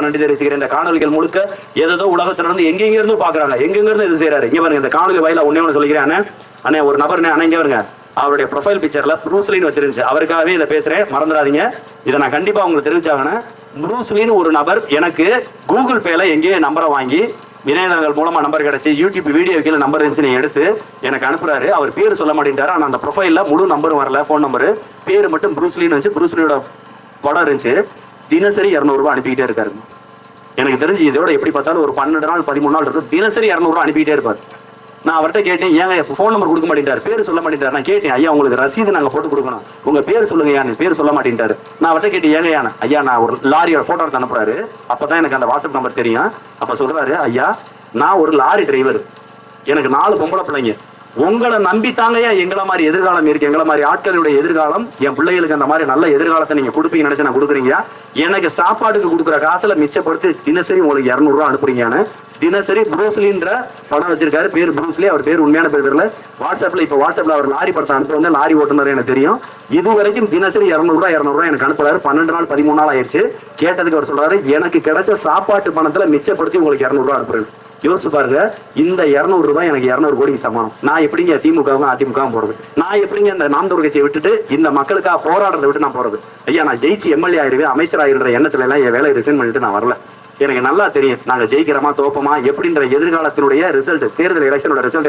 நன்றி தெரிவிச்சுக்கிறேன். இந்த காணொலிகள் முழுக்க ஏதோ உலகத்துல இருந்து எங்கெங்க இருந்து பாக்குறாங்க, எங்கெங்க இருந்து இது செய்யறாரு. இங்க பாருங்க, இந்த காணொலி வாயில ஒண்ணே சொல்லிக்கிறேன். அண்ணே ஒரு நபர் அண்ணே இங்க வருங்க, அவருடைய ப்ரொஃபைல் பிக்சர்ல ப்ரூஸ்லின்னு வச்சிருந்துச்சு. அவருக்காகவே இதை பேசுறேன், மறந்துடாதீங்க. இதை நான் கண்டிப்பா உங்களுக்கு தெரிவிச்சாங்கன்னா, ப்ரூஸ்லின்னு ஒரு நபர் எனக்கு கூகுள் பேல எங்கேயோ நம்பரை வாங்கி இணையதளங்கள் மூலமா நம்பர் கிடைச்சி யூடியூப் வீடியோ கீழே நம்பர் இருந்துச்சு எடுத்து எனக்கு அனுப்புறாரு. அவர் பேர் சொல்ல மாட்டேன்ட்டாரு. ஆனா அந்த ப்ரொஃபைல்ல முழு நம்பரும் வரல, போன் நம்பரு, பேர் மட்டும் ப்ரூஸ்லின்னு வச்சு ப்ரூஸ்லியோட படம் இருந்துச்சு. தினசரி 200 ரூபாய் அனுப்பிக்கிட்டே இருக்காரு. எனக்கு தெரிஞ்சு இதோட எப்படி பார்த்தாலும் ஒரு 12 நாள் 13 நாள் இருக்கும். தினசரி 200 ரூபாய் அனுப்பிக்கிட்டே இருப்பார். நான் அவர்கிட்ட கேட்டேன், ஏங்க போன் நம்பர் கொடுக்க மாட்டேன்ட்டார், பேர் சொல்ல மாட்டேன்ட்டார். நான் கேட்டேன், ஐயா உங்களுக்கு ரசீது நாங்க போட்டு கொடுக்கணும், உங்க பேர் சொல்லுங்க யான்னு. பேர் சொல்ல மாட்டேன்ட்டாரு. நான் அவர்கிட்ட கேட்டேன், ஏங்க யானை ஐயா நான் ஒரு லாரியோட போட்டோ எடுத்து அனுப்புறாரு. அப்பதான் எனக்கு அந்த வாட்ஸ்அப் நம்பர் தெரியும். அப்ப சொல்றாரு, ஐயா நான் ஒரு லாரி டிரைவர், எனக்கு 4 பொம்பளை பிள்ளைங்க, உங்களை நம்பித்தாங்க எங்களை மாதிரி எதிர்காலம் இருக்கு, எங்களை மாதிரி ஆட்களுடைய எதிர்காலம், என் பிள்ளைகளுக்கு அந்த மாதிரி நல்ல எதிர்காலத்தை நீங்க கொடுப்பீங்க நினைச்சு நான் கொடுக்குறீங்க. எனக்கு சாப்பாட்டுக்கு கொடுக்குற காசுல மிச்சப்படுத்தி தினசரி உங்களுக்கு 200 ரூபாய் அனுப்புறீங்கன்னு தினசரி ப்ரூஸ்லின்ற படம் வச்சிருக்காரு. பேர் ப்ரூஸ்லி, அவர் பேர் உண்மையான பேர் தெரியல. வாட்ஸ்அப்ல அவர் லாரி படத்தை அனுப்ப வந்து லாரி ஓட்டுநர் எனக்கு தெரியும். இது வரைக்கும் தினசரி 200 ரூபாய் எனக்கு அனுப்புறாரு. 12 நாள் 13 நாள் ஆயிடுச்சு. கேட்டதுக்கு அவர் சொல்றாரு, எனக்கு கிடைச்ச சாப்பாட்டு பணத்துல மிச்சப்படுத்தி உங்களுக்கு 200 ரூபாய் அனுப்புறேன். யோசிச்சு பாருங்க, இந்த 200 ரூபாய் எனக்கு 200 கோடிக்கு சமானம். நான் எப்படிங்க திமுகவும் அதிமுகவும் போறது? நான் எப்படிங்க இந்த நாம் தமிழர் கட்சியை விட்டுட்டு இந்த மக்களுக்காக போராடுறதை விட்டு நான் போறது? ஐயா நான் ஜெயிச்சு எம்எல்ஏ ஆயிருவேன், அமைச்சர் ஆயிருன்ற எண்ணத்துல எல்லாம் என் வேலையை ரிசைன் பண்ணிட்டு நான் வரல. எனக்கு நல்லா தெரியும் நாங்க ஜெயிக்கிறோமா தோப்போமா எப்படின்ற எதிர்காலத்தினுடைய ரிசல்ட், தேர்தல் எலெக்ஷனோட ரிசல்ட்